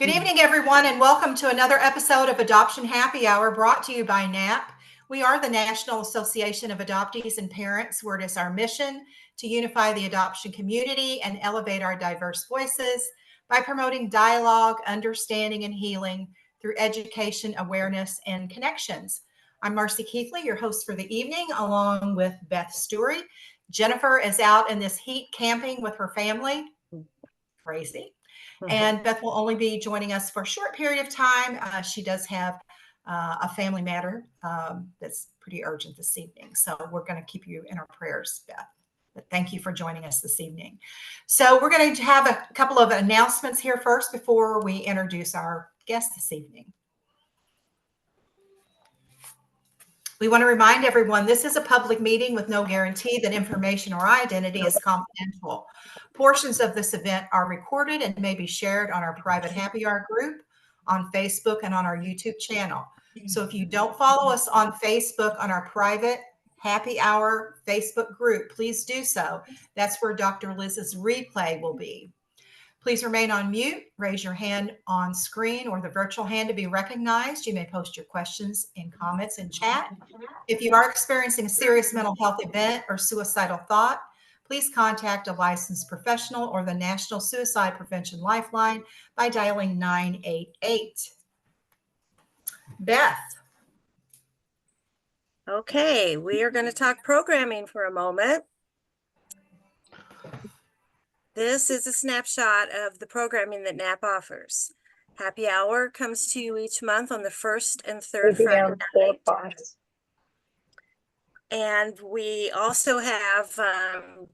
Good evening, everyone, and welcome to another episode of Adoption Happy Hour brought to you by NAAP. We are the National Association of Adoptees and Parents, where it is our mission to unify the adoption community and elevate our diverse voices by promoting dialogue, understanding, and healing through education, awareness, and connections. I'm Marcie Keithley, your host for the evening, along with Beth Stewart. Jennifer is out in this heat camping with her family. Crazy. And Beth will only be joining us for a short period of time. She does have a family matter that's pretty urgent this evening. So we're going to keep you in our prayers, Beth. But thank you for joining us this evening. So we're going to have a couple of announcements here first before we introduce our guest this evening. We want to remind everyone this is a public meeting with no guarantee that information or identity is confidential. Portions of this event are recorded and may be shared on our private happy hour group, on Facebook, and on our YouTube channel. So if you don't follow us on Facebook on our private happy hour Facebook group, please do so. That's where Dr. Liz's replay will be. Please remain on mute, raise your hand on screen or the virtual hand to be recognized. You may post your questions and comments in chat. If you are experiencing a serious mental health event or suicidal thought, please contact a licensed professional or the National Suicide Prevention Lifeline by dialing 988. Beth. Okay, we are going to talk programming for a moment. This is a snapshot of the programming that NAAP offers. Happy Hour comes to you each month on the first and third Friday night. And we also have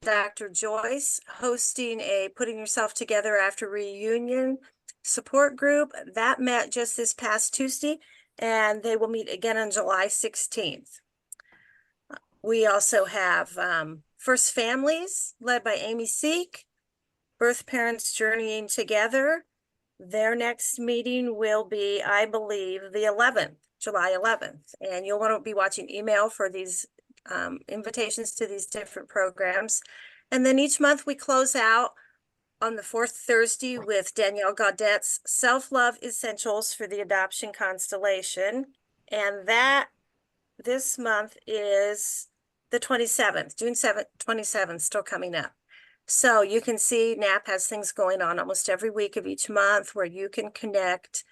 Dr. Joyce hosting a Putting Yourself Together After Reunion support group. That met just this past Tuesday, and they will meet again on July 16th. We also have First Families, led by Amy Seek, Birth Parents Journeying Together. Their next meeting will be, I believe, the 11th, July 11th. And you'll want to be watching email for these invitations to these different programs. And then each month we close out on the fourth Thursday with Danielle Gaudette's Self-Love Essentials for the Adoption Constellation. And that this month is the 27th, June 7th, 27th, still coming up. So you can see NAAP has things going on almost every week of each month where you can connect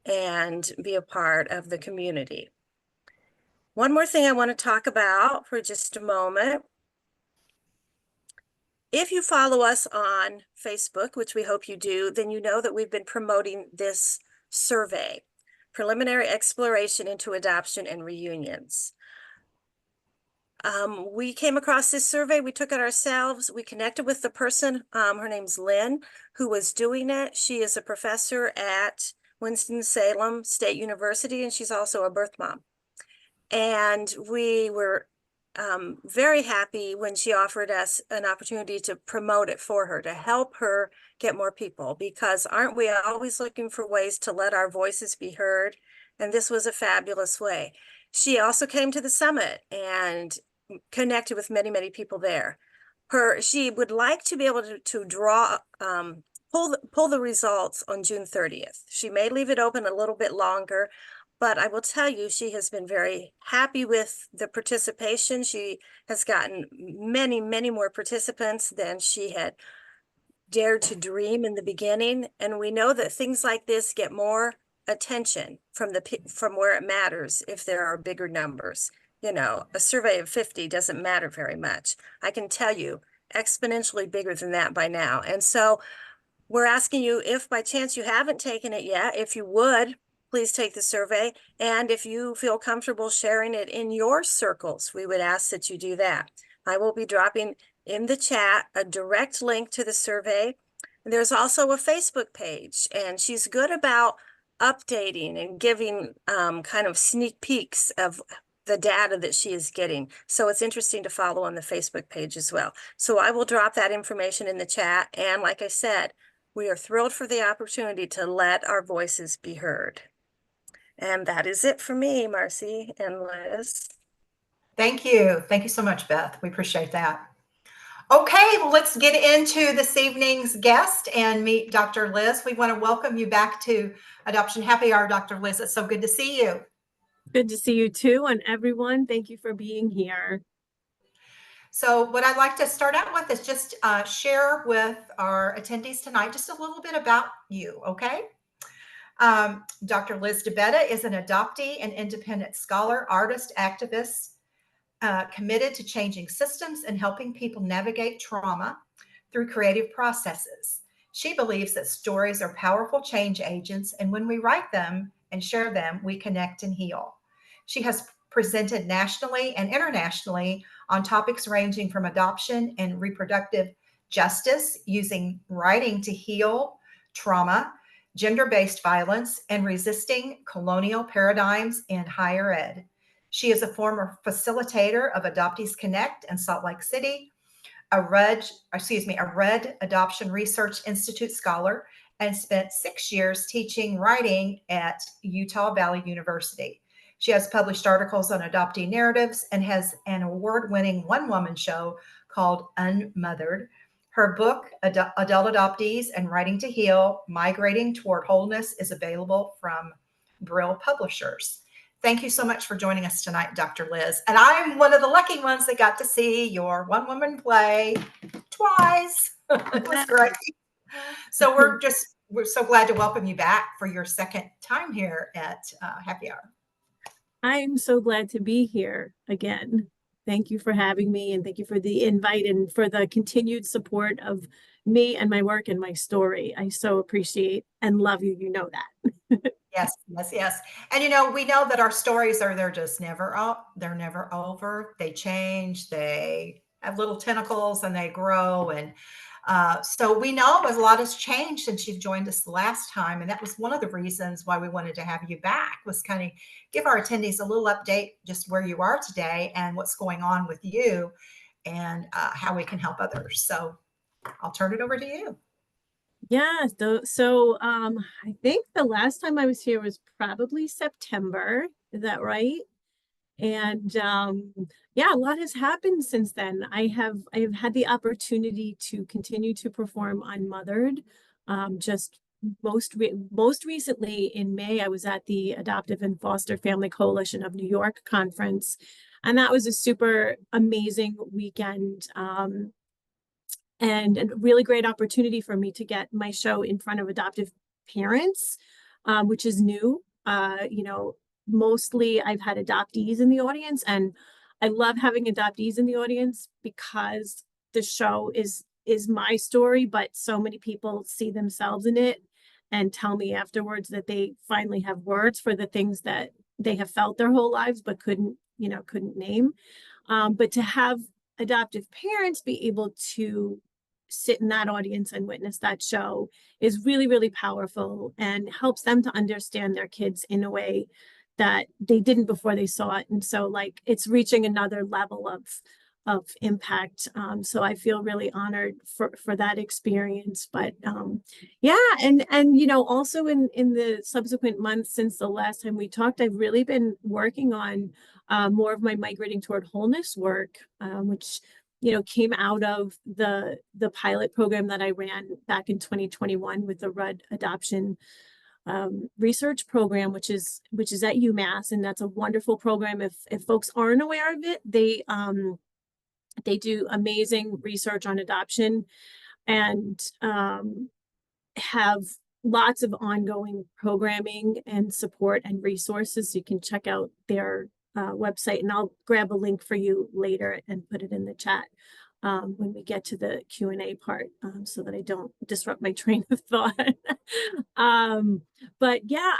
and be a part of the community. One more thing I want to talk about for just a moment. If you follow us on Facebook, which we hope you do, then you know that we've been promoting this survey, Preliminary Exploration into Adoption and Reunions. We came across this survey, we took it ourselves, we connected with the person, her name's Lynn, who was doing it. She is a professor at Winston-Salem State University, and she's also a birth mom. And we were very happy when she offered us an opportunity to promote it for her, to help her get more people, because aren't we always looking for ways to let our voices be heard? And this was a fabulous way. She also came to the summit and connected with many, many people there. She would like to be able to draw, pull the results on June 30th. She may leave it open a little bit longer, but I will tell you, she has been very happy with the participation. She has gotten many, many more participants than she had dared to dream in the beginning. And we know that things like this get more attention from where it matters if there are bigger numbers. You know, a survey of 50 doesn't matter very much. I can tell you exponentially bigger than that by now. And so we're asking you, if by chance you haven't taken it yet, if you would, please take the survey. And if you feel comfortable sharing it in your circles, we would ask that you do that. I will be dropping in the chat a direct link to the survey. There's also a Facebook page, and she's good about updating and giving kind of sneak peeks of the data that she is getting. So it's interesting to follow on the Facebook page as well. So I will drop that information in the chat. And like I said, we are thrilled for the opportunity to let our voices be heard. And that is it for me, Marcie and Liz. Thank you. Thank you so much, Beth. We appreciate that. Okay, well, let's get into this evening's guest and meet Dr. Liz. We want to welcome you back to Adoption Happy Hour, Dr. Liz. It's so good to see you. Good to see you too, and everyone, thank you for being here. So what I'd like to start out with is just share with our attendees tonight just a little bit about you, okay? Dr. Liz DeBetta is an adoptee and independent scholar, artist, activist, committed to changing systems and helping people navigate trauma through creative processes. She believes that stories are powerful change agents, and when we write them and share them, we connect and heal. She has presented nationally and internationally on topics ranging from adoption and reproductive justice, using writing to heal trauma, gender-based violence, and resisting colonial paradigms in higher ed. She is a former facilitator of Adoptees Connect in Salt Lake City, a Red Adoption Research Institute scholar, and spent 6 years teaching writing at Utah Valley University. She has published articles on adoptee narratives and has an award-winning one-woman show called Unmothered. Her book, Adult Adoptees and Writing to Heal, Migrating Toward Wholeness, is available from Brill Publishers. Thank you so much for joining us tonight, Dr. Liz. And I'm one of the lucky ones that got to see your one-woman play twice. It was great. So we're so glad to welcome you back for your second time here at Happy Hour. I'm so glad to be here again. Thank you for having me, and thank you for the invite and for the continued support of me and my work and my story. I so appreciate and love you. You know that. Yes. And we know that our stories they're just never up. They're never over. They change. They have little tentacles and they grow. And so we know a lot has changed since you've joined us the last time. And that was one of the reasons why we wanted to have you back, was kind of give our attendees a little update just where you are today and what's going on with you and how we can help others. So I'll turn it over to you. Yeah, so I think the last time I was here was probably September. Is that right? And yeah, a lot has happened since then. I have had the opportunity to continue to perform Unmothered. Just most recently in May, I was at the Adoptive and Foster Family Coalition of New York conference, and that was a super amazing weekend. And a really great opportunity for me to get my show in front of adoptive parents, which is new. Mostly I've had adoptees in the audience, and I love having adoptees in the audience because the show is my story, but so many people see themselves in it and tell me afterwards that they finally have words for the things that they have felt their whole lives but couldn't name. But to have adoptive parents be able to sit in that audience and witness that show is really, really powerful and helps them to understand their kids in a way that they didn't before they saw it. And so it's reaching another level of impact. So I feel really honored for that experience. But yeah, and also in the subsequent months since the last time we talked, I've really been working on more of my Migrating Toward Wholeness work, which came out of the pilot program that I ran back in 2021 with the Red Adoption research program, which is at UMass, and that's a wonderful program. If folks aren't aware of it, they do amazing research on adoption and have lots of ongoing programming and support and resources. You can check out their website, and I'll grab a link for you later and put it in the chat when we get to the Q&A part, so that I don't disrupt my train of thought. But yeah,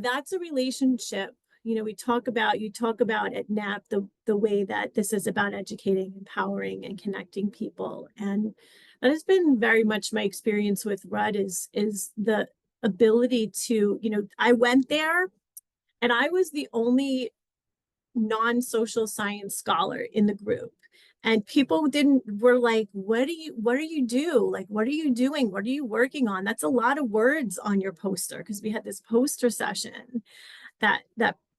that's a relationship. You talk about at NAAP the way that this is about educating, empowering, and connecting people. And that has been very much my experience with RUD is the ability to, I went there and I was the only non-social science scholar in the group. And people were like, what do you do? Like, what are you doing? What are you working on? That's a lot of words on your poster, because we had this poster session that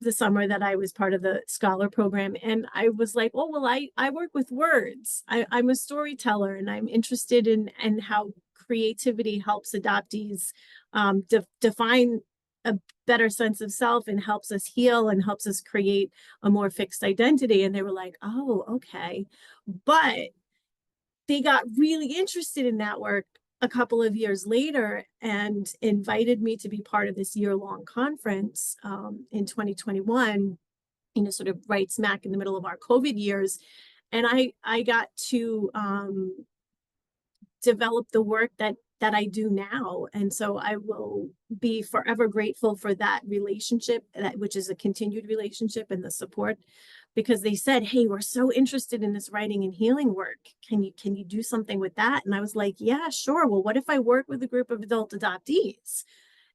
the summer that I was part of the scholar program. And I was like, oh, well, I work with words. I'm a storyteller, and I'm interested in how creativity helps adoptees define a better sense of self, and helps us heal, and helps us create a more fixed identity. And they were like, oh, okay. But they got really interested in that work a couple of years later and invited me to be part of this year-long conference in 2021, sort of right smack in the middle of our COVID years. And I got to develop the work that I do now. And so I will be forever grateful for that relationship, which is a continued relationship, and the support, because they said, hey, we're so interested in this writing and healing work. Can you do something with that? And I was like, yeah, sure. Well, what if I work with a group of adult adoptees?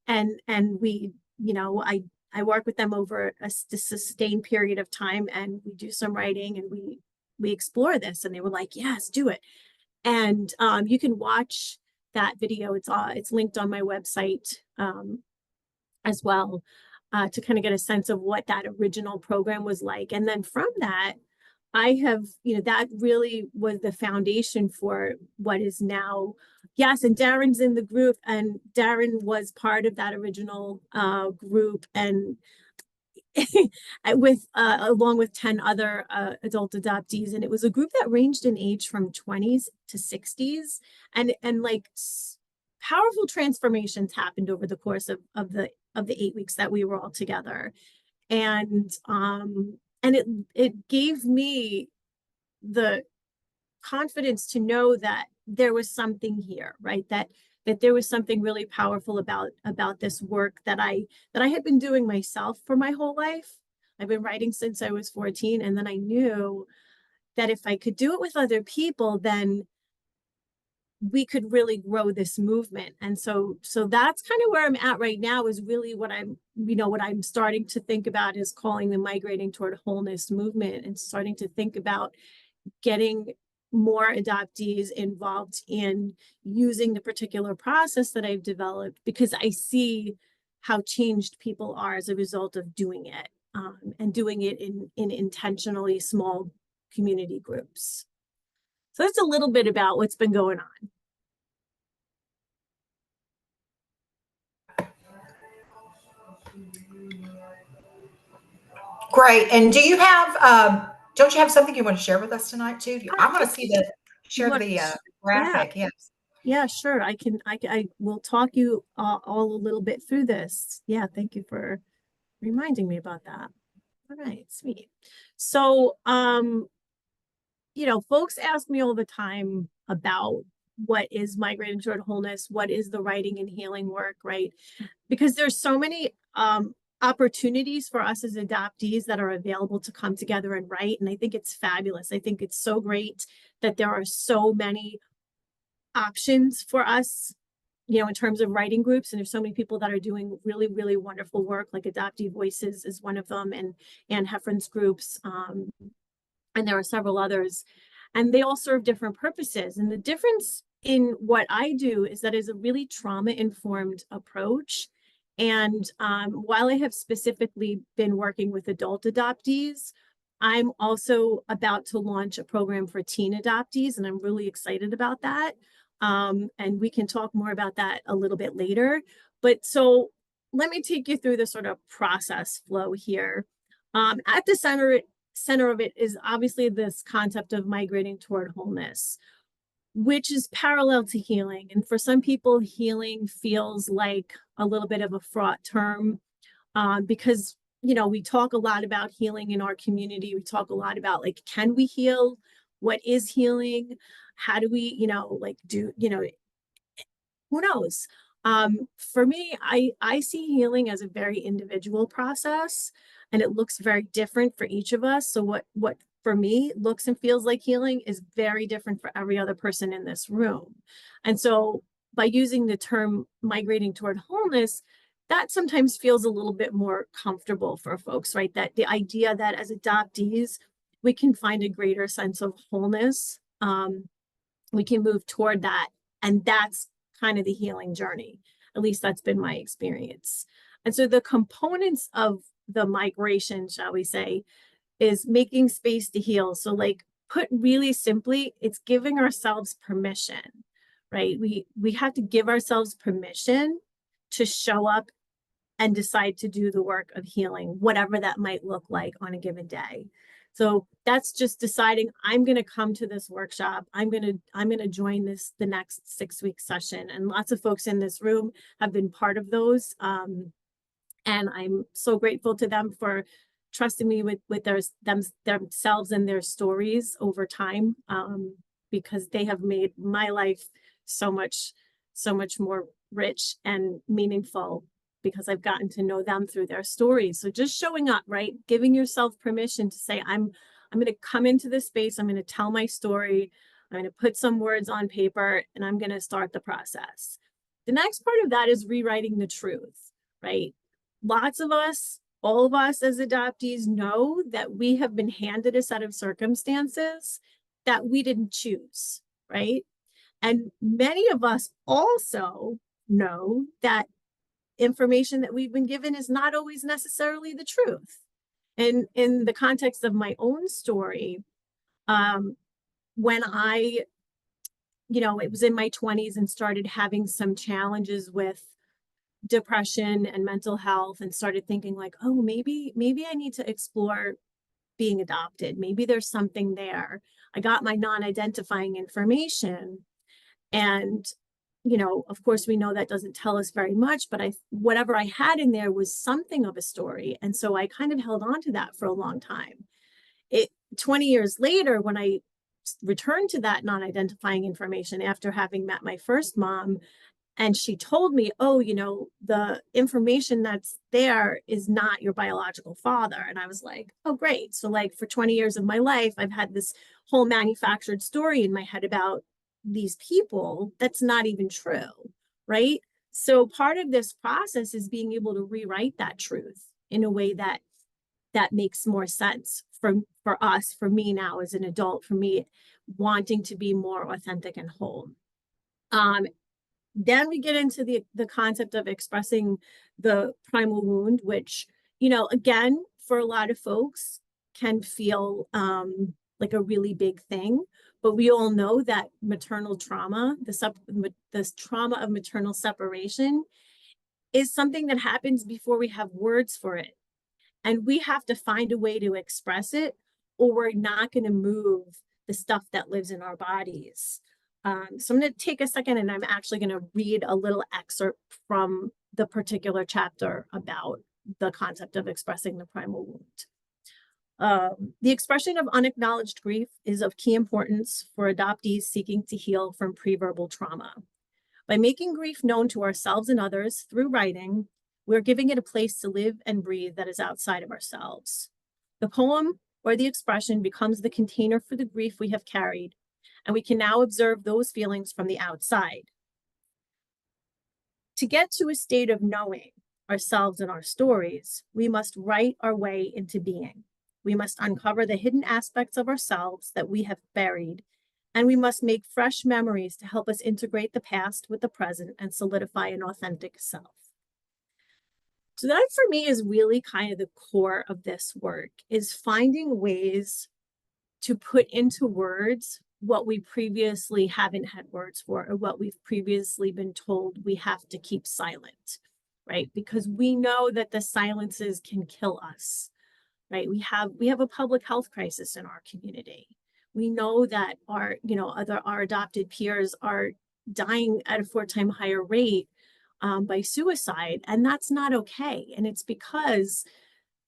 And we, I work with them over a sustained period of time, and we do some writing, and we explore this. And they were like, yes, do it. And you can watch that video. It's linked on my website as well, to kind of get a sense of what that original program was like. And then from that, I have, that really was the foundation for what is now. Yes, and Darren's in the group, and Darren was part of that original group, and with along with 10 other adult adoptees. And it was a group that ranged in age from 20s to 60s, and like powerful transformations happened over the course of the 8 weeks that we were all together. And it gave me the confidence to know that there was something here, right? That there was something really powerful about this work that I had been doing myself for my whole life. I've been writing since I was 14, and then I knew that if I could do it with other people, then we could really grow this movement. And so that's kind of where I'm at right now, is really what I'm starting to think about is calling the Migrating Toward Wholeness movement, and starting to think about getting more adoptees involved in using the particular process that I've developed, because I see how changed people are as a result of doing it, and doing it in intentionally small community groups. So that's a little bit about what's been going on. Great. And do you have, don't you have something you want to share with us tonight too? I want to see share the graphic. Yeah. Yes. Yeah, sure. I will talk you all a little bit through this. Yeah, thank you for reminding me about that. All right, sweet. So, folks ask me all the time about what is Migrating Toward Wholeness, what is the writing and healing work, right? Because there's so many opportunities for us as adoptees that are available to come together and write. And I think it's fabulous. I think it's so great that there are so many options for us, in terms of writing groups. And there's so many people that are doing really, really wonderful work, like Adoptee Voices is one of them, and Anne Heffern's groups. And there are several others, and they all serve different purposes. And the difference in what I do is that it's a really trauma-informed approach. And while I have specifically been working with adult adoptees, I'm also about to launch a program for teen adoptees, and I'm really excited about that. And we can talk more about that a little bit later. But so let me take you through the sort of process flow here. At the center of it is obviously this concept of migrating toward wholeness, which is parallel to healing. And for some people, healing feels like a little bit of a fraught term, because, we talk a lot about healing in our community. We talk a lot about, like, can we heal? What is healing? How do we, who knows? For me, I see healing as a very individual process, and it looks very different for each of us. So what for me looks and feels like healing is very different for every other person in this room. And so by using the term migrating toward wholeness, that sometimes feels a little bit more comfortable for folks, right? That the idea that as adoptees, we can find a greater sense of wholeness. We can move toward that. And that's kind of the healing journey. At least that's been my experience. And so the components of the migration, shall we say, is making space to heal. So like, put really simply, it's giving ourselves permission, right? We have to give ourselves permission to show up and decide to do the work of healing, whatever that might look like on a given day. So that's just deciding, I'm going to come to this workshop. I'm going to join the next 6-week session. And lots of folks in this room have been part of those. And I'm so grateful to them for trusting me with themselves and their stories over time, because they have made my life so much more rich and meaningful, because I've gotten to know them through their stories. So just showing up, right? Giving yourself permission to say, I'm going to come into this space. I'm going to tell my story. I'm going to put some words on paper, and I'm going to start the process. The next part of that is rewriting the truth, right? Lots of us, all of us as adoptees, know that we have been handed a set of circumstances that we didn't choose, right? And many of us also know that information that we've been given is not always necessarily the truth. And in the context of my own story, when I, it was in my 20s and started having some challenges with depression and mental health, and started thinking like, oh, maybe I need to explore being adopted. Maybe there's something there. I got my non-identifying information, and of course, we know that doesn't tell us very much, but whatever I had in there was something of a story. And so I kind of held on to that for a long time. 20 years later, when I returned to that non-identifying information after having met my first mom, and she told me, oh, the information that's there is not your biological father. And I was like, oh, great. So like for 20 years of my life, I've had this whole manufactured story in my head about these people that's not even true, right? So part of this process is being able to rewrite that truth in a way that makes more sense for us, for me now as an adult, for me wanting to be more authentic and whole. Then we get into the concept of expressing the primal wound, which, again, for a lot of folks can feel like a really big thing. But we all know that maternal trauma, the trauma of maternal separation, is something that happens before we have words for it. And we have to find a way to express it, or we're not going to move the stuff that lives in our bodies. So I'm going to take a second, and I'm actually going to read a little excerpt from the particular chapter about the concept of expressing the primal wound. The expression of unacknowledged grief is of key importance for adoptees seeking to heal from pre-verbal trauma. By making grief known to ourselves and others through writing, we're giving it a place to live and breathe that is outside of ourselves. The poem or the expression becomes the container for the grief we have carried, and we can now observe those feelings from the outside. To get to a state of knowing ourselves and our stories, we must write our way into being. We must uncover the hidden aspects of ourselves that we have buried, and we must make fresh memories to help us integrate the past with the present and solidify an authentic self. So that for me is really kind of the core of this work, is finding ways to put into words what we previously haven't had words for, or what we've previously been told we have to keep silent, right? Because we know that the silences can kill us. Right, we have a public health crisis in our community. We know that our adopted peers are dying at a 4-time higher rate by suicide, and that's not okay. And it's because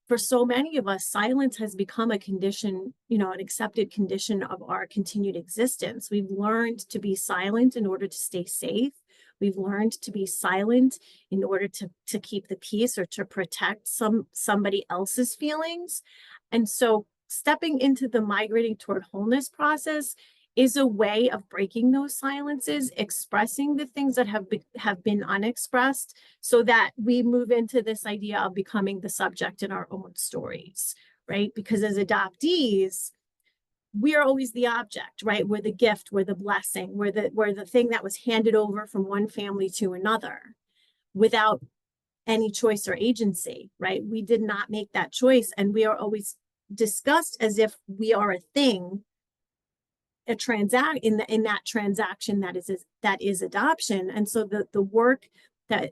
for so many of us, silence has become a condition, an accepted condition of our continued existence. We've learned to be silent in order to stay safe. We've learned to be silent in order to keep the peace or to protect somebody else's feelings. And so stepping into the Migrating Toward Wholeness process is a way of breaking those silences, expressing the things that have been unexpressed, so that we move into this idea of becoming the subject in our own stories, right? Because as adoptees, we are always the object, right? We're the gift, we're the blessing, we're the thing that was handed over from one family to another without any choice or agency, right? We did not make that choice, and we are always discussed as if we are a thing, a in that transaction that is adoption. And so the work that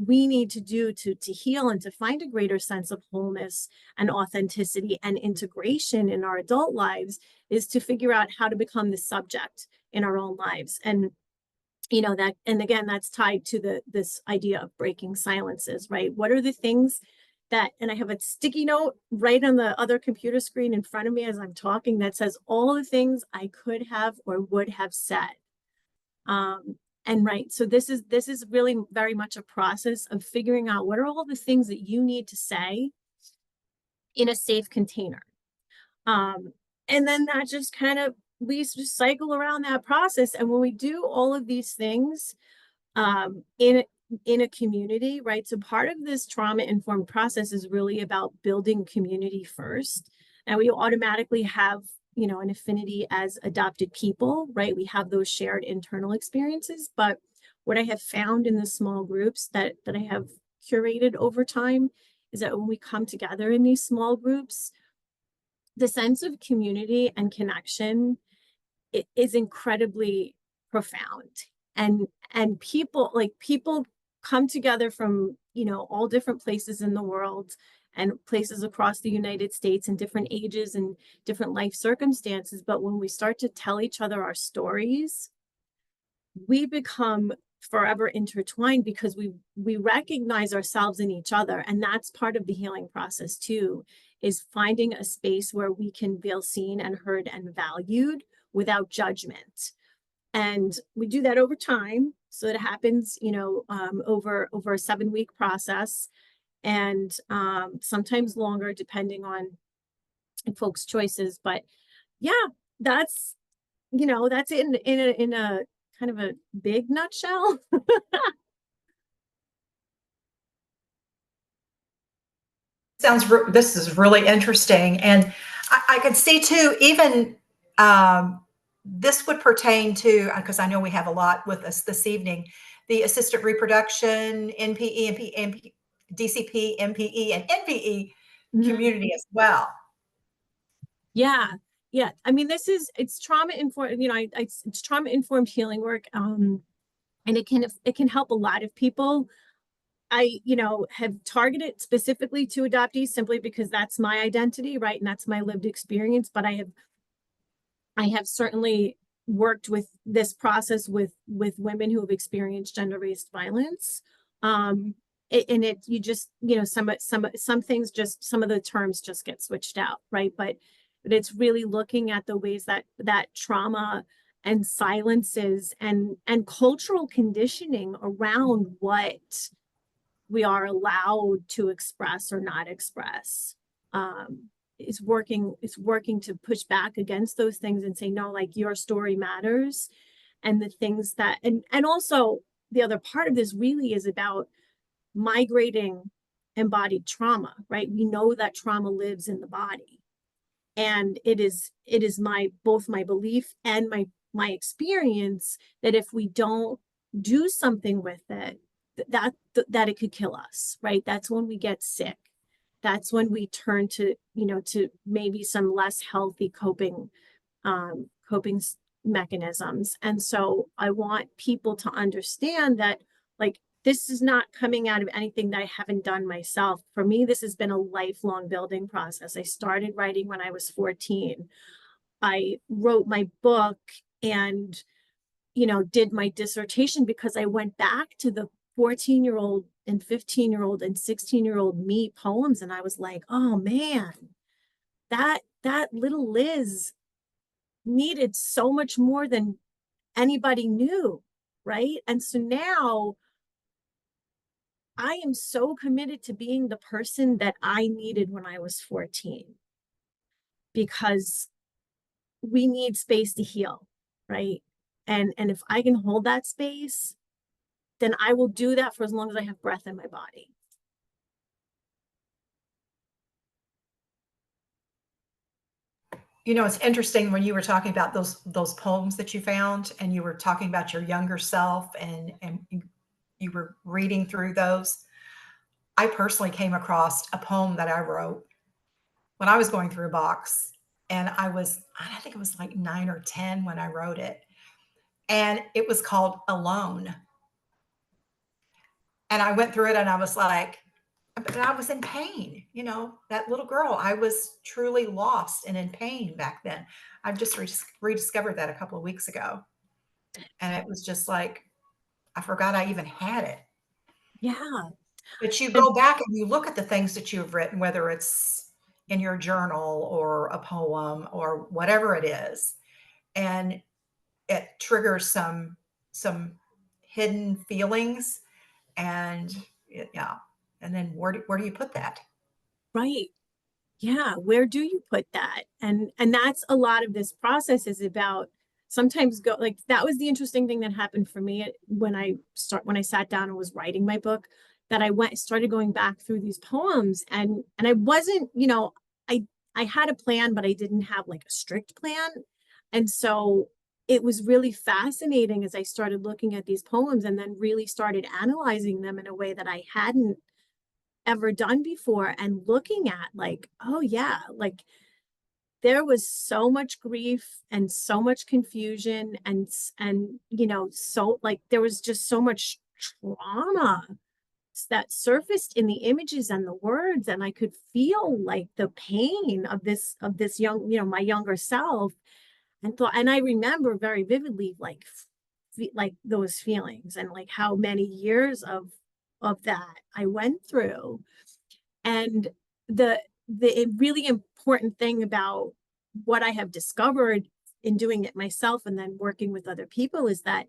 we need to do to heal and to find a greater sense of wholeness and authenticity and integration in our adult lives is to figure out how to become the subject in our own lives. And that, and again, that's tied to this idea of breaking silences, right? What are the things that, and I have a sticky note right on the other computer screen in front of me as I'm talking that says all the things I could have or would have said. And right, so this is really very much a process of figuring out what are all the things that you need to say in a safe container. And then that just kind of, we just cycle around that process. And when we do all of these things in a community, right? So part of this trauma-informed process is really about building community first. And we automatically have, an affinity as adopted people, right? We have those shared internal experiences. But what I have found in the small groups that I have curated over time is that when we come together in these small groups, the sense of community and connection is incredibly profound. And people come together from, all different places in the world and places across the United States and different ages and different life circumstances. But when we start to tell each other our stories, we become forever intertwined because we recognize ourselves in each other. And that's part of the healing process too, is finding a space where we can feel seen and heard and valued without judgment. And we do that over time. So it happens, over a 7-week process, and sometimes longer depending on folks' choices. But yeah, that's in a kind of a big nutshell. This is really interesting, and I could see too, even this would pertain to, because I know we have a lot with us this evening, the assisted reproduction, NPE, MP, DCP, MPE, and NPE community as well. Yeah. I mean, it's trauma informed, it's trauma informed healing work. And it can help a lot of people. I, have targeted specifically to adoptees simply because that's my identity, right? And that's my lived experience. But I have certainly worked with this process with women who have experienced gender-based violence. You just, some things, just some of the terms just get switched out, right? But it's really looking at the ways that trauma and silences and cultural conditioning around what we are allowed to express or not express is working to push back against those things and say, no, like, your story matters. And the things that, and also the other part of this really is about migrating embodied trauma, right? We know that trauma lives in the body. And it is both my belief and my experience that if we don't do something with it, that it could kill us, right? That's when we get sick. That's when we turn to, to maybe some less healthy coping mechanisms. And so I want people to understand that, like, this is not coming out of anything that I haven't done myself. For me, this has been a lifelong building process. I started writing when I was 14. I wrote my book and, did my dissertation because I went back to the 14-year-old and 15-year-old and 16-year-old me poems. And I was like, oh man, that little Liz needed so much more than anybody knew, right? And so now I am so committed to being the person that I needed when I was 14, because we need space to heal, right? And if I can hold that space, then I will do that for as long as I have breath in my body. It's interesting when you were talking about those poems that you found, and you were talking about your younger self, and you were reading through those. I personally came across a poem that I wrote when I was going through a box, and I think it was like 9 or 10 when I wrote it. And it was called Alone. And I went through it and I was like, but I was in pain, that little girl. I was truly lost and in pain back then. I've just rediscovered that a couple of weeks ago. And it was just like, I forgot I even had it. Yeah. But you go back and you look at the things that you've written, whether it's in your journal or a poem or whatever it is, and it triggers some hidden feelings, and yeah. And then where do you put that? Right. Yeah, where do you put that? And that's a lot of this process is about sometimes like that was the interesting thing that happened for me when I sat down and was writing my book, that I started going back through these poems, and I wasn't, I had a plan, but I didn't have like a strict plan. And so it was really fascinating as I started looking at these poems and then really started analyzing them in a way that I hadn't ever done before, and looking at like, oh yeah, like there was so much grief and so much confusion, and so like there was just so much trauma that surfaced in the images and the words, and I could feel like the pain of this young, my younger self, and I remember very vividly like those feelings, and like how many years of that I went through. And the really important thing about what I have discovered in doing it myself and then working with other people is that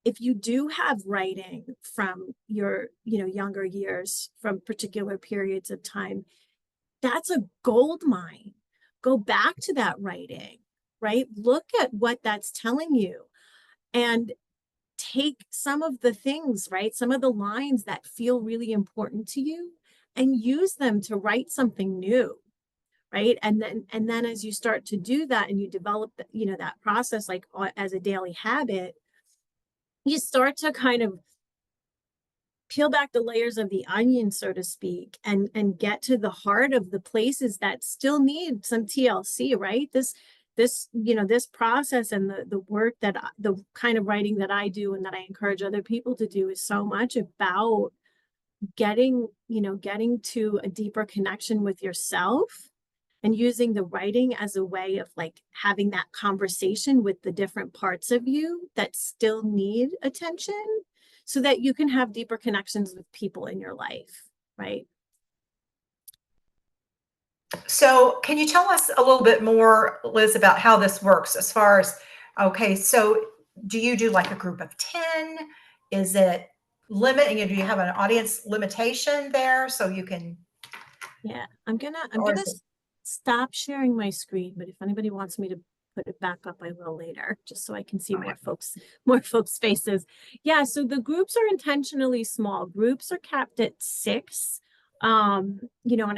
if you do have writing from your, younger years, from particular periods of time, that's a gold mine. Go back to that writing, right? Look at what that's telling you, and take some of the things, right? Some of the lines that feel really important to you, and use them to write something new, right? And then as you start to do that and you develop, that process like as a daily habit, you start to kind of peel back the layers of the onion, so to speak, and get to the heart of the places that still need some TLC, right? This process and the work that the kind of writing that I do and that I encourage other people to do is so much about getting to a deeper connection with yourself, and using the writing as a way of like having that conversation with the different parts of you that still need attention, so that you can have deeper connections with people in your life, right? So can you tell us a little bit more, Liz, about how this works as far as, okay, so do you do like a group of 10? Is it limiting? Do you have an audience limitation there so you can? Yeah, I'm gonna Or is it? stop sharing my screen, but if anybody wants me to put it back up, I will later, just so I can see more folks' faces. Yeah, so the groups are intentionally small. Groups are capped at 6. And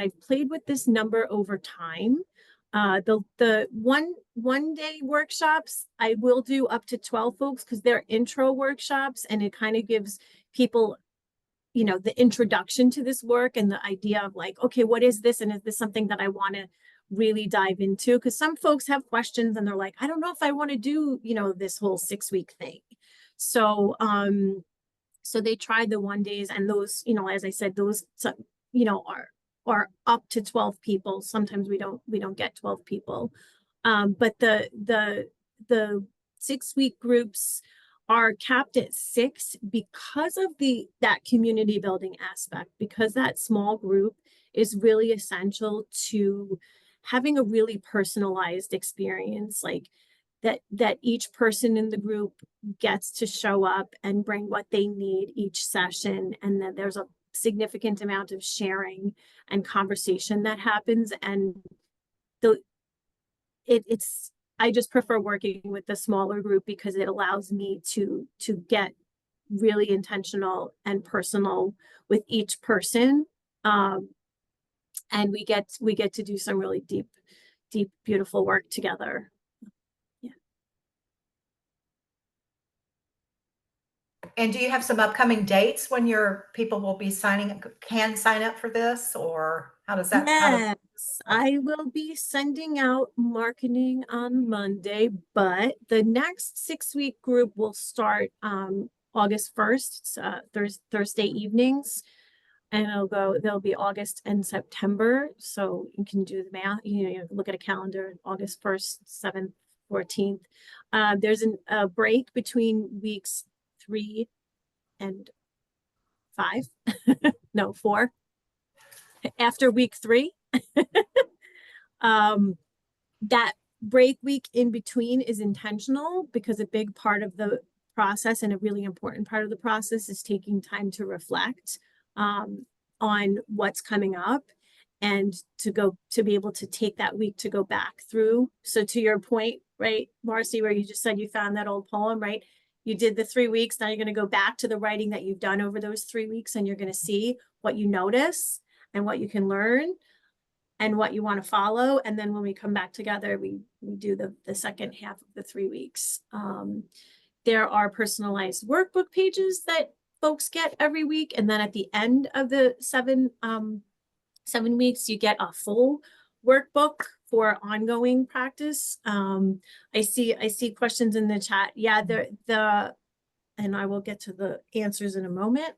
I've played with this number over time. The one day workshops, I will do up to 12 folks because they're intro workshops, and it kind of gives people the introduction to this work and the idea of like, okay, what is this? And is this something that I want to really dive into? Because some folks have questions and they're like, I don't know if I want to do, this whole 6-week thing. So, so they try the 1 days, and those, as I said, those, are up to 12 people. Sometimes we don't get 12 people. But the 6-week groups are capped at 6 because of that community building aspect, because that small group is really essential to having a really personalized experience, like that each person in the group gets to show up and bring what they need each session, and that there's a significant amount of sharing and conversation that happens. And it's I just prefer working with the smaller group because it allows me to get really intentional and personal with each person. And we get to do some really deep, beautiful work together. Yeah. And do you have some upcoming dates when your people will be can sign up for this, or how does that? Yes, I will be sending out marketing on Monday, but the next 6-week group will start August 1st. It's Thursday evenings, and they'll be August and September. So you can do the math, you look at a calendar, August 1st, 7th, 14th. There's a break between weeks 3 and 5. No, 4. After week 3. That break week in between is intentional because a big part of the process and a really important part of the process is taking time to reflect on what's coming up and to be able to take that week to go back through. So to your point, right, Marcie, where you just said you found that old poem, right? You did the 3 weeks. Now you're going to go back to the writing that you've done over those 3 weeks, and you're going to see what you notice and what you can learn and what you want to follow. And then when we come back together, we do the second half of the 3 weeks. There are personalized workbook pages that folks get every week. And then at the end of the 7 weeks, you get a full workbook for ongoing practice. I see questions in the chat. Yeah, and I will get to the answers in a moment.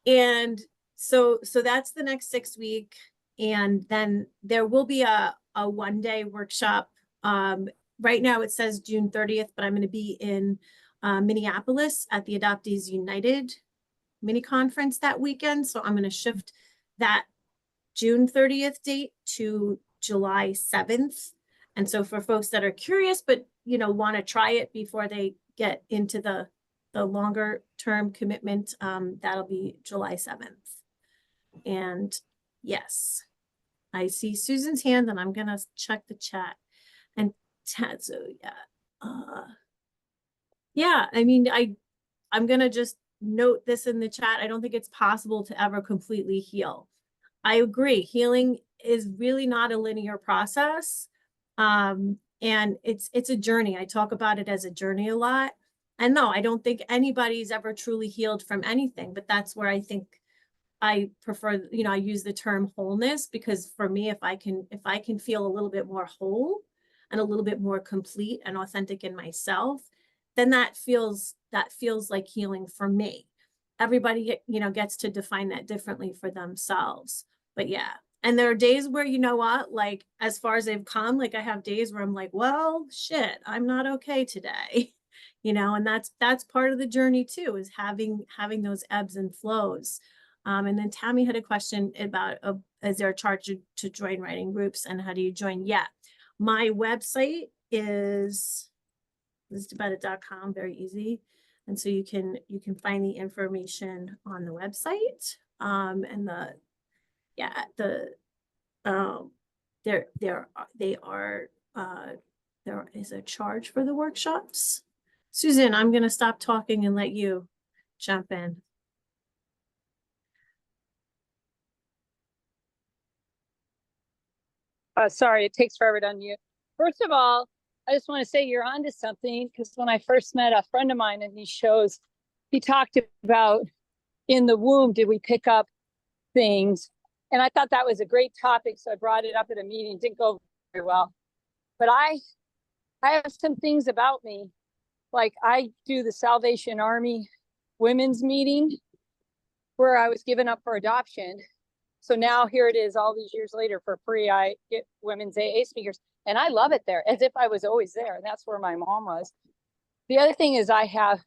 And so that's the next 6 week. And then there will be a 1-day workshop. Right now it says June 30th, but I'm going to be in Minneapolis at the Adoptees United mini conference that weekend. So I'm going to shift that June 30th date to July 7th. And so for folks that are curious, but want to try it before they get into the longer term commitment, that'll be July 7th. And yes, I see Susan's hand, and I'm gonna check the chat. And so yeah, I mean, I'm gonna just note this in the chat. I don't think it's possible to ever completely heal. I agree. Healing is really not a linear process. And it's a journey. I talk about it as a journey a lot. And no, I don't think anybody's ever truly healed from anything, but that's where I think I prefer, I use the term wholeness, because for me, if I can feel a little bit more whole and a little bit more complete and authentic in myself, then that feels like healing for me. Everybody, gets to define that differently for themselves. But yeah. And there are days where, like, as far as they've come, like I have days where I'm like, well, shit, I'm not okay today. And that's part of the journey too, is having those ebbs and flows. And then Tammy had a question about, is there a charge to join writing groups, and how do you join? Yeah, my website is DeBetta.com, very easy. And so you can find the information on the website. And there is a charge for the workshops. Susan, I'm going to stop talking and let you jump in. Sorry, it takes forever to unmute. First of all, I just want to say you're onto something, because when I first met a friend of mine in these shows, he talked about, in the womb, did we pick up things? And I thought that was a great topic, so I brought it up at a meeting. Didn't go very well. But I have some things about me. Like, I do the Salvation Army women's meeting where I was given up for adoption. So now here it is, all these years later, for free, I get women's AA speakers. And I love it there, as if I was always there. And that's where my mom was. The other thing is, I have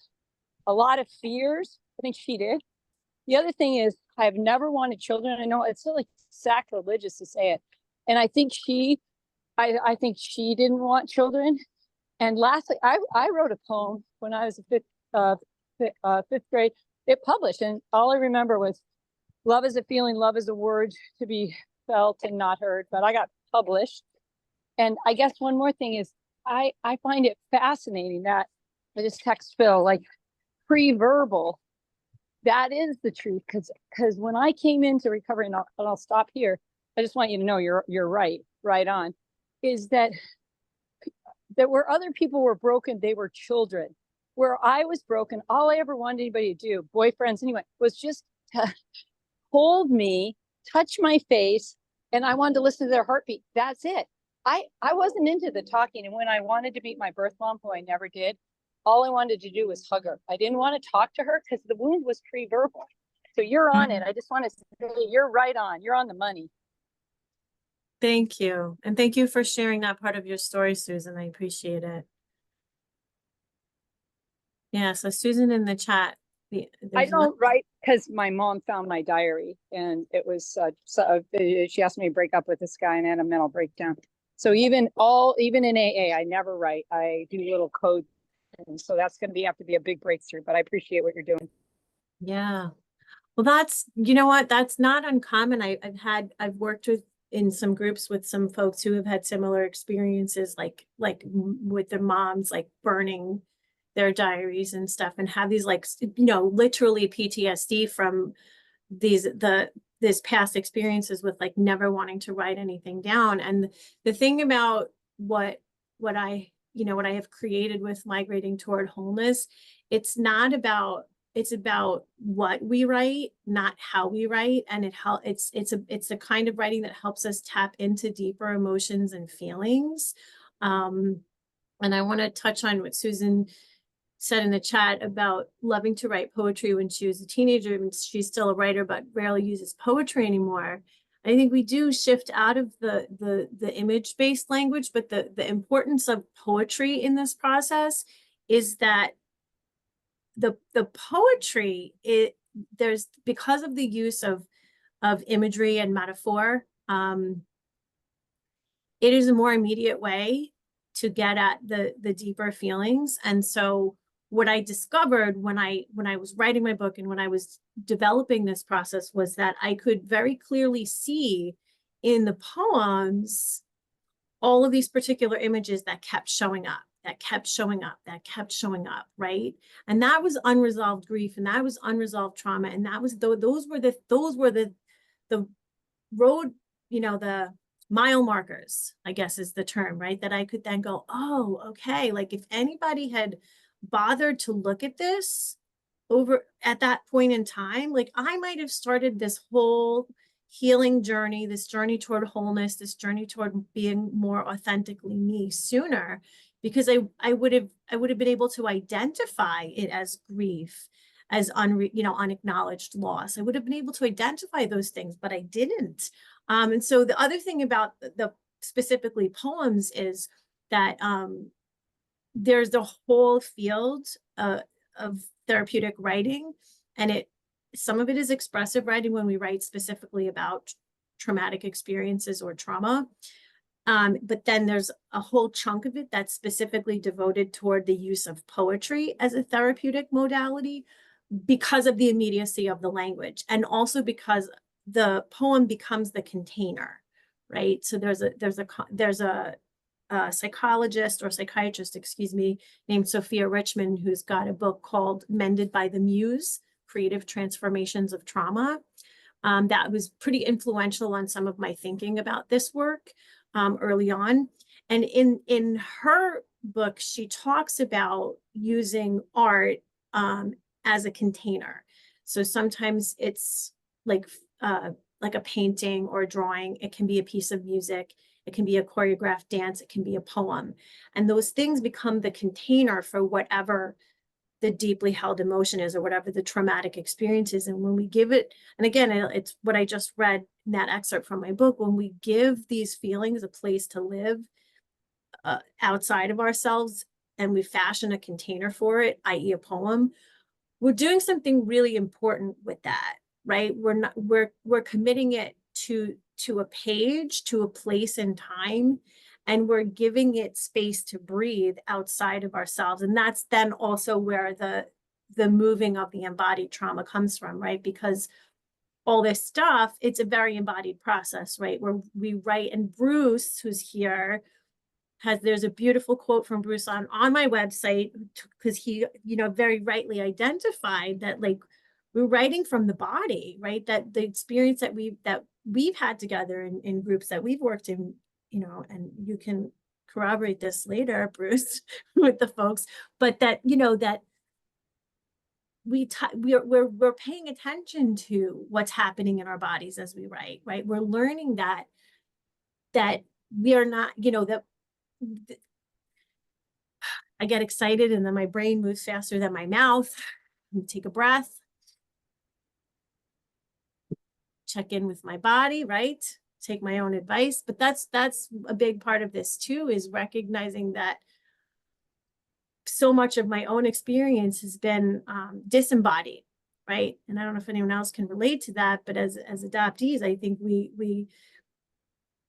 a lot of fears. I think she did. The other thing is, I have never wanted children. I know it's like sacrilegious to say it. And I think I think she didn't want children. And lastly, I wrote a poem when I was in fifth grade. It published, and all I remember was, love is a feeling, love is a word to be felt and not heard. But I got published. And I guess one more thing is, I find it fascinating that I just text Phil, like, pre-verbal, that is the truth. Because when I came into recovery, and I'll stop here, I just want you to know you're right on, is that that where other people were broken, they were children. Where I was broken, all I ever wanted anybody to do, boyfriends anyway, was just to hold me, touch my face, and I wanted to listen to their heartbeat. That's it. I wasn't into the talking. And when I wanted to meet my birth mom, who I never did, all I wanted to do was hug her. I didn't want to talk to her because the wound was pre-verbal. So you're on it. I just want to say you're right on. You're on the money. Thank you. And thank you for sharing that part of your story, Susan. I appreciate it. Yeah, so Susan in the chat. I don't write because my mom found my diary, and it was she asked me to break up with this guy and I had a mental breakdown. So even in AA, I never write. I do little codes, and so that's going to have to be a big breakthrough. But I appreciate what you're doing. Yeah. Well, that's, you know what, that's not uncommon. I've worked in some groups with some folks who have had similar experiences, like with their moms, like burning their diaries and stuff, and have these, like, you know, literally PTSD from this past experiences with, like, never wanting to write anything down. And the thing about what I have created with Migrating Toward Wholeness, it's about what we write, not how we write. And it's the kind of writing that helps us tap into deeper emotions and feelings. And I want to touch on what Susan said in the chat about loving to write poetry when she was a teenager, and she's still a writer but rarely uses poetry anymore. I think we do shift out of the image-based language, but the importance of poetry in this process is that the poetry, there's, because of the use of imagery and metaphor, it is a more immediate way to get at the deeper feelings. And so what I discovered when I was writing my book and when I was developing this process was that I could very clearly see in the poems all of these particular images that kept showing up, right? And that was unresolved grief, and that was unresolved trauma, and that was those were the road, you know, the mile markers, I guess is the term, right? That I could then go, oh, okay, like if anybody had bothered to look at this over at that point in time, like I might have started this whole healing journey, this journey toward wholeness, this journey toward being more authentically me sooner, because I would have been able to identify it as grief, as unacknowledged loss. I would have been able to identify those things, but I didn't. And so the other thing about the specifically poems is that there's the whole field of therapeutic writing, and some of it is expressive writing when we write specifically about traumatic experiences or trauma. But then there's a whole chunk of it that's specifically devoted toward the use of poetry as a therapeutic modality because of the immediacy of the language, and also because the poem becomes the container, right? So there's a psychologist or psychiatrist, excuse me, named Sophia Richmond, who's got a book called Mended by the Muse, Creative Transformations of Trauma. That was pretty influential on some of my thinking about this work early on. And in her book, she talks about using art as a container. So sometimes it's like a painting or a drawing. It can be a piece of music. It can be a choreographed dance. It can be a poem. And those things become the container for whatever the deeply held emotion is, or whatever the traumatic experience is. And when we give it, and again, it's what I just read in that excerpt from my book, when we give these feelings a place to live outside of ourselves, and we fashion a container for it, i.e. a poem, we're doing something really important with that, right? We're committing it to a page, to a place in time, and we're giving it space to breathe outside of ourselves. And that's then also where the moving of the embodied trauma comes from, right? Because all this stuff, it's a very embodied process, right? Where we write, and Bruce, who's here, there's a beautiful quote from Bruce on my website, because he, very rightly identified that, like, we're writing from the body, right? That the experience that we've had together in groups that we've worked in, and you can corroborate this later, Bruce, with the folks, but that, you know, that we're paying attention to what's happening in our bodies as we write, right? We're learning that we are not, you know, that I get excited and then my brain moves faster than my mouth. Take a breath, check in with my body, right? Take my own advice. But that's a big part of this too, is recognizing that so much of my own experience has been disembodied, right? And I don't know if anyone else can relate to that, but as adoptees, I think we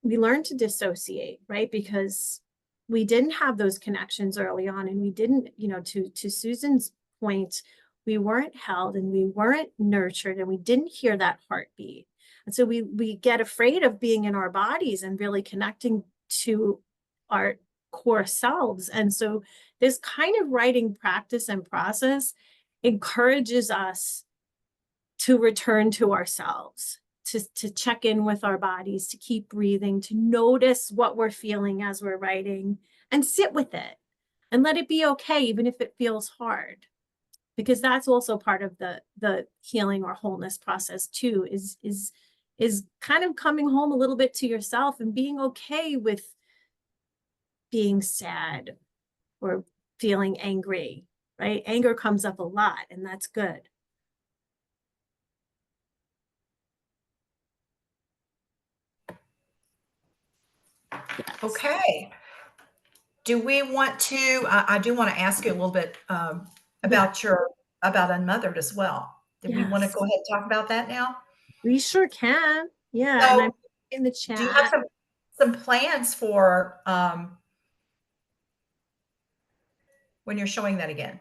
learn to dissociate, right? Because we didn't have those connections early on, and we didn't, you know, to Susan's point, we weren't held and we weren't nurtured and we didn't hear that heartbeat. And so we get afraid of being in our bodies and really connecting to our core selves. And so this kind of writing practice and process encourages us to return to ourselves, to check in with our bodies, to keep breathing, to notice what we're feeling as we're writing and sit with it and let it be okay, even if it feels hard. Because that's also part of the healing or wholeness process too, is kind of coming home a little bit to yourself and being okay with being sad or feeling angry, right? Anger comes up a lot, and that's good. Yes. Okay. Do we want to, I do want to ask you a little bit about about Unmothered as well. Did we want to Yes. go ahead and talk about that now? We sure can. Yeah. So, and I'm in the chat. Do you have some plans for when you're showing that again?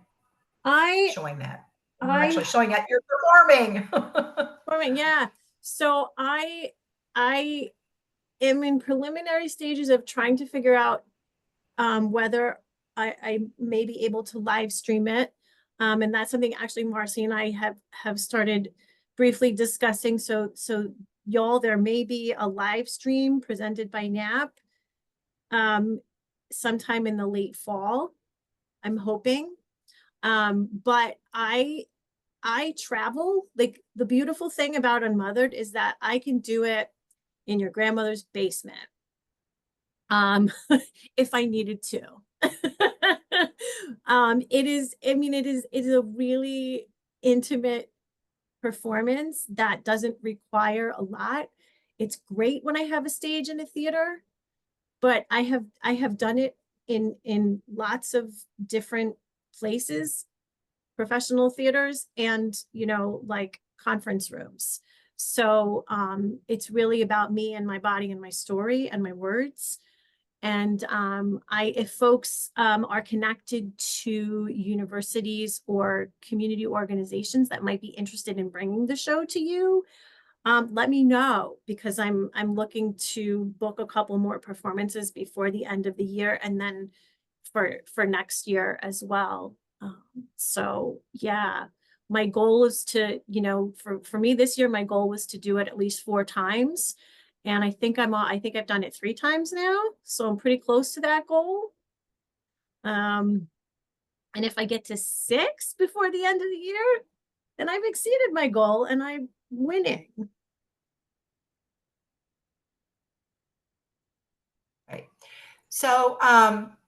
Showing that. I'm actually showing that you're performing. Yeah. So I am in preliminary stages of trying to figure out whether I may be able to live stream it. And that's something actually Marcie and I have started briefly discussing. So y'all, there may be a live stream presented by NAAP sometime in the late fall, I'm hoping. But I travel. Like, the beautiful thing about Unmothered is that I can do it in your grandmother's basement if I needed to. It is a really intimate performance that doesn't require a lot. It's great when I have a stage in a theater, but I have done it in lots of different places, professional theaters, and, you know, like conference rooms. So it's really about me and my body and my story and my words. And if folks are connected to universities or community organizations that might be interested in bringing the show to you, let me know, because I'm looking to book a couple more performances before the end of the year, and then for next year as well. So yeah, my goal is to, you know, for me this year, my goal was to do it at least 4 times. And I think I've done it 3 times now. So I'm pretty close to that goal. And if I get to 6 before the end of the year, then I've exceeded my goal and I'm winning. Right. So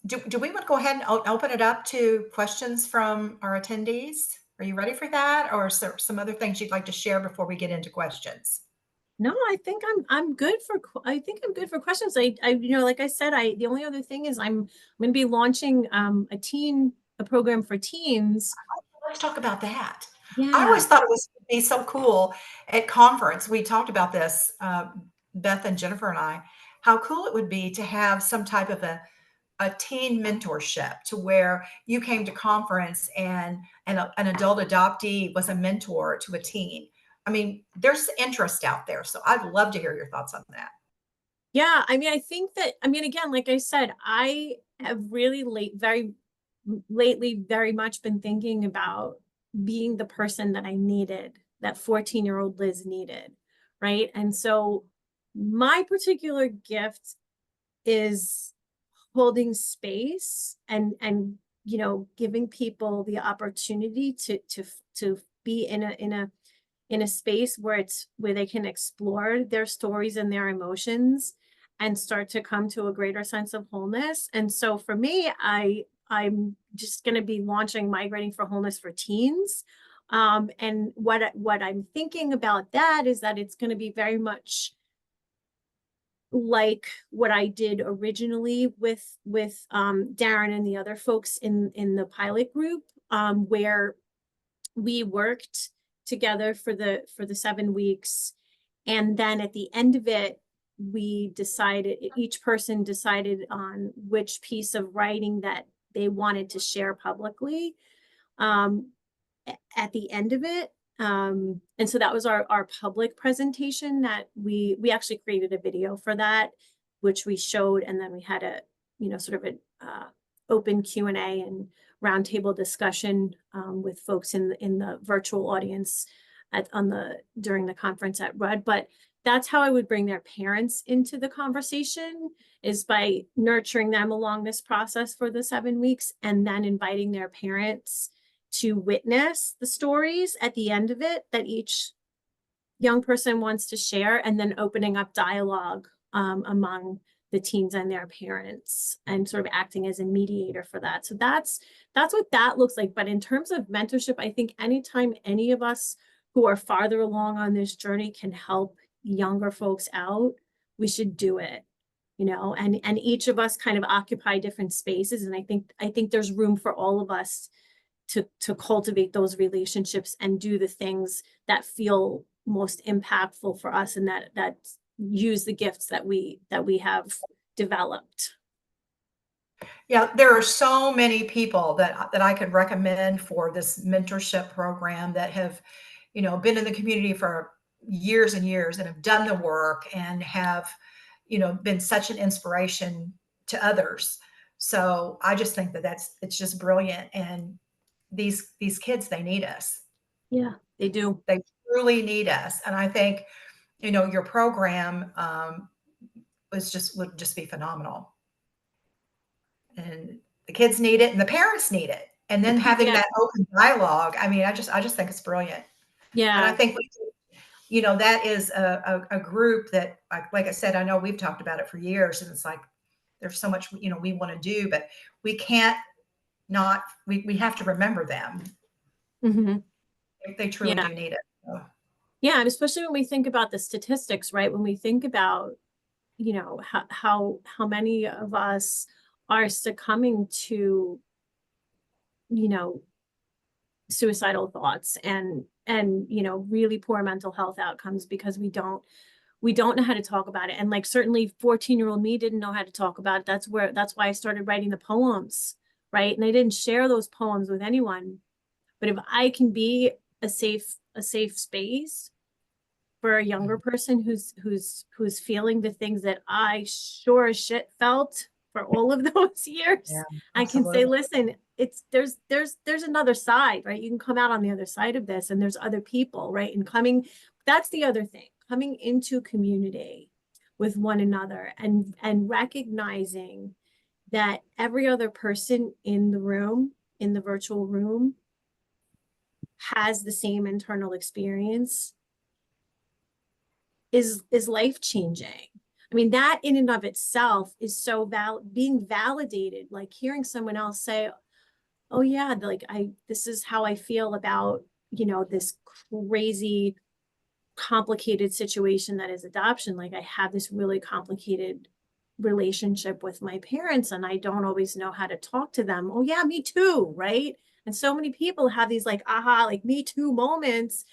do we want to go ahead and open it up to questions from our attendees? Are you ready for that? Or is there some other things you'd like to share before we get into questions? No, I think I'm good for questions. I you know, like I said, the only other thing is I'm going to be launching a program for teens. Let's talk about that. Yeah. I always thought it was be so cool at conference. We talked about this, Beth and Jennifer and I, how cool it would be to have some type of a teen mentorship, to where you came to conference and an adult adoptee was a mentor to a teen. I mean, there's interest out there. So I'd love to hear your thoughts on that. Yeah, I mean, I think that, I mean, again, like I said, I have really lately very much been thinking about being the person that I needed, that 14-year-old Liz needed, right? And so my particular gift is holding space and you know, giving people the opportunity to be in a space where they can explore their stories and their emotions and start to come to a greater sense of wholeness. And so for me, I'm just going to be launching Migrating for Wholeness for teens. And what I'm thinking about that is that it's going to be very much like what I did originally with Darren and the other folks in the pilot group, where we worked together for the 7 weeks, and then at the end of it, each person decided on which piece of writing that they wanted to share publicly at the end of it. And so that was our public presentation that we actually created a video for that, which we showed, and then we had a, you know, sort of an open Q&A and roundtable discussion with folks in the virtual audience during the conference at Rudd. But that's how I would bring their parents into the conversation, is by nurturing them along this process for the 7 weeks, and then inviting their parents to witness the stories at the end of it that each young person wants to share, and then opening up dialogue among the teens and their parents, and sort of acting as a mediator for that. So that's what that looks like. But in terms of mentorship, I think anytime any of us who are farther along on this journey can help younger folks out, we should do it, you know, and each of us kind of occupy different spaces. And I think there's room for all of us to cultivate those relationships and do the things that feel most impactful for us, and that use the gifts that we have developed. Yeah, there are so many people that I could recommend for this mentorship program that have, you know, been in the community for years and years and have done the work and have, you know, been such an inspiration to others. So I just think it's just brilliant. And these kids, they need us. Yeah, they do. They truly need us. And I think, you know, your program would just be phenomenal. And the kids need it and the parents need it. And then having that open dialogue, I mean, I just think it's brilliant. Yeah. And I think, you know, that is a group that, like I said, I know we've talked about it for years, and it's like, there's so much, you know, we want to do, but we can't not, we have to remember them. Mm-hmm. They truly do need it. So. Yeah. And especially when we think about the statistics, right? When we think about, you know, how many of us are succumbing to, you know, suicidal thoughts and, you know, really poor mental health outcomes because we don't know how to talk about it. And like, certainly 14-year-old me didn't know how to talk about it. That's why I started writing the poems, right? And I didn't share those poems with anyone. But if I can be a safe space for a younger person who's feeling the things that I sure as shit felt for all of those years, I can say, listen, there's another side, right? You can come out on the other side of this, and there's other people, right? And that's the other thing, coming into community with one another and recognizing that every other person in the room, in the virtual room, has the same internal experience is life-changing. I mean, that in and of itself is so being validated, like hearing someone else say, oh yeah, like this is how I feel about, you know, this crazy, complicated situation that is adoption. Like, I have this really complicated relationship with my parents and I don't always know how to talk to them. Oh yeah, me too, right? And so many people have these like, aha, like me too moments.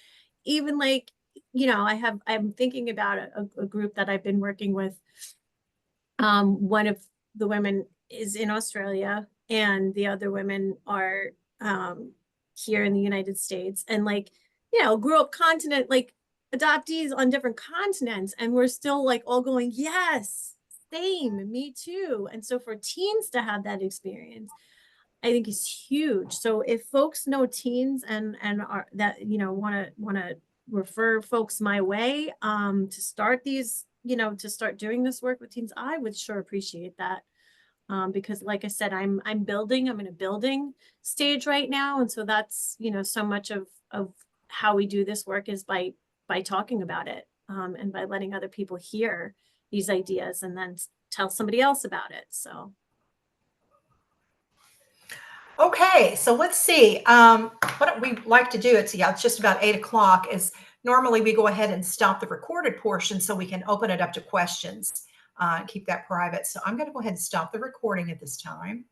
Even like, you know, I'm thinking about a group that I've been working with. One of the women is in Australia and the other women are here in the United States, and like, you know, grew up continent, like adoptees on different continents, and we're still like all going, yes, same, me too. And so for teens to have that experience, I think is huge. So if folks know teens and are that, you know, want to refer folks my way to start these, you know, to start doing this work with teens, I would sure appreciate that. Because like I said, I'm in a building stage right now. And so that's, you know, so much of how we do this work is by talking about it, and by letting other people hear these ideas and then tell somebody else about it. So. Okay, so let's see. What we like to do, it's just about 8 o'clock, is normally we go ahead and stop the recorded portion so we can open it up to questions, keep that private. So I'm going to go ahead and stop the recording at this time.